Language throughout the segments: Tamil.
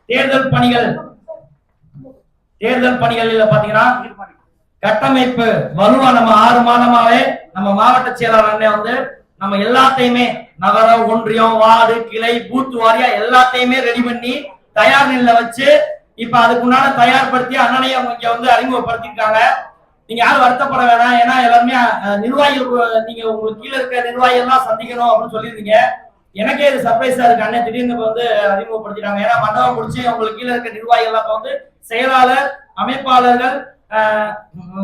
தேர்தல் பணிகளில் பாத்தீங்கன்னா கட்டமைப்பு வலுவா நம்ம 6 மாதமாவே நம்ம மாவட்ட செயலாளர் அண்ணன் வந்து நம்ம எல்லாத்தையுமே நகர ஒன்றியம் வார்டு கிளை பூத் வாரியா எல்லாத்தையுமே ரெடி பண்ணி தயார் நிலையில வச்சு இப்ப அதுக்குண்டான தயார்படுத்தி அண்ணனையும் அவங்க இங்க வந்து அறிமுகப்படுத்திருக்காங்க. நீங்க யாரும் வருத்தப்பட வேணாம். ஏன்னா எல்லாருமே நிர்வாகிகள் நீங்க உங்களுக்கு கீழே இருக்க நிர்வாகிகள் எல்லாம் சந்திக்கணும் அப்படின்னு சொல்லியிருந்தீங்க. எனக்கே இது சர்ப்ரைஸா இருக்கு. அண்ணன் திடீர்னு வந்து அறிமுகப்படுத்திட்டாங்க. ஏன்னா மண்டபம் முடிச்சு உங்களுக்கு கீழே இருக்க நிர்வாகிகள் எல்லாம் வந்து செயலாளர் அமைப்பாளர்கள்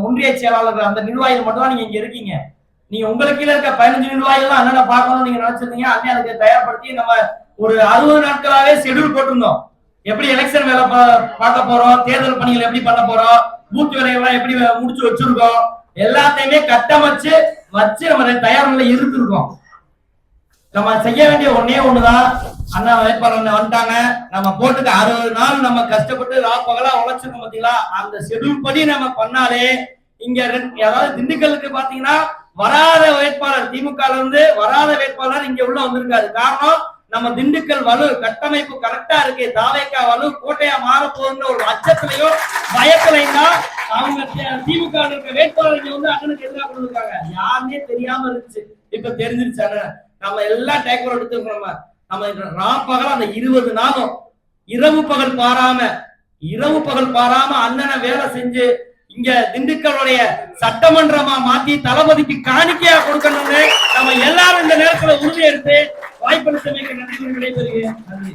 ஒன்றிய செயலாளர்கள் அந்த நிர்வாகிகள் மட்டும் தான் நீங்க இங்க இருக்கீங்க. நீங்க உங்களுக்கு கீழே இருக்க 15 நிர்வாகிகள் அண்ணனை பார்க்கணும்னு நீங்க நினைச்சிருந்தீங்க. அண்ணன் அதுக்கு தயார்படுத்தி நம்ம ஒரு 60 நாட்களாவே ஷெட்யூல் போட்டிருந்தோம். எப்படி எலெக்ஷன் வேலை பார்க்க போறோம், தேர்தல் பணிகள் எப்படி பண்ண போறோம், பூத் வேலைகள்லாம் எப்படி முடிச்சு வச்சிருக்கோம், எல்லாத்தையுமே கட்டமைச்சு வச்சு நம்ம தயார் நிலை இருந்திருக்கோம். நம்ம செய்ய வேண்டிய ஒண்ணுதான், அண்ணா வேட்பாளர் வந்துட்டாங்க, நம்ம போட்டுக்கு 60 நாள் நம்ம கஷ்டப்பட்டு ராப்பகலா உழைச்சிருக்கோம் பாத்தீங்களா, அந்த ஷெட்யூல் படி நம்ம பண்ணாலே இங்க அதாவது திண்டுக்கலுக்கு பாத்தீங்கன்னா வராத வேட்பாளர் திமுக இருந்து வராத வேட்பாளர் இங்க உள்ள வந்திருக்காரு. காரணம் நம்ம திண்டுக்கல் வலு கட்டமைப்பு கரெக்டா இருக்கு. தாவேக்கா வலு கோட்டையா மாற போகுதுன்ற ஒரு அச்சத்திலையும் பயத்திலையும் தான் அவங்க திமுக இருக்க வேட்பாளர் இங்க வந்து அண்ணனுக்கு எதிராக கொடுத்துருக்காங்க. யாருன்னே தெரியாம இருந்துச்சு, இப்ப தெரிஞ்சிருச்சு. அண்ணன் நம்ம எல்லாம் டேக் ஓவர் எடுத்துருக்கோம். நம்ம ராப்பகல் அந்த 20 நாளும் இரவு பகல் பாராம அண்ணனை வேலை செஞ்சு இங்க திண்டுக்கலுடைய சட்டமன்றமா மாத்தி தளபதிக்கு காணிக்கையா கொடுக்கணும்னு நம்ம எல்லாரும் இந்த நேரத்துல உறுதி எடுத்து வாய்ப்பளித்தமைக்கு நன்றி விடைபெறுகிறேன். நன்றி.